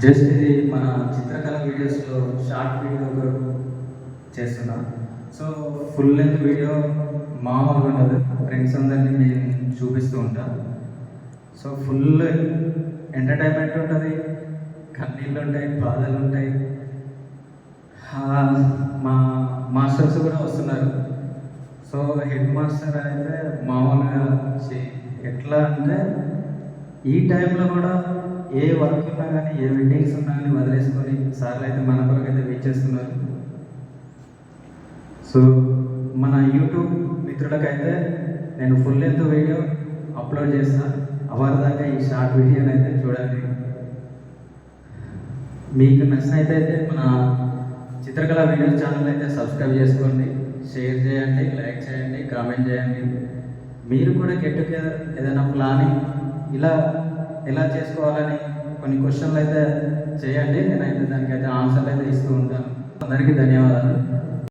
Just ఇది మన చిత్రకళ వీడియోస్లో షార్ట్ వీడియో కొరకు చేస్తున్నా. సో ఫుల్ లెంత్ వీడియో మామూలుగా ఉండదు, ఫ్రెండ్స్ అందరినీ నేను చూపిస్తూ ఉంటా. సో ఫుల్ ఎంటర్టైన్మెంట్ ఉంటుంది, కన్నీళ్ళు ఉంటాయి, బాధలు ఉంటాయి. మా మాస్టర్స్ కూడా వస్తున్నారు. సో హెడ్ మాస్టర్ అయితే మామూలుగా ఎట్లా అంటే ఈ టైంలో కూడా ఏ వర్క్ ఉన్నా కానీ, ఏ వెడ్డింగ్స్ ఉన్నా కానీ వదిలేసుకొని సార్లు అయితే మన కొరకు అయితే వెయిట్ చేస్తున్నారు. సో మన యూట్యూబ్ మిత్రులకైతే నేను ఫుల్ లెంత్ వీడియో అప్లోడ్ చేస్తాను. అవర్ దాకా ఈ షార్ట్ వీడియోని అయితే చూడండి. మీకు నచ్చినైతే మన చిత్రకళ వీడియోస్ ఛానల్ అయితే సబ్స్క్రైబ్ చేసుకోండి, షేర్ చేయండి, లైక్ చేయండి, కామెంట్ చేయండి. మీరు కూడా గెట్ టుగెదర్ ఏదైనా ప్లానింగ్ ఎలా చేసుకోవాలని కొన్ని క్వశ్చన్లు అయితే చేయండి. నేనైతే దానికైతే ఆన్సర్లు అయితే ఇస్తూ ఉంటాను. అందరికీ ధన్యవాదాలు.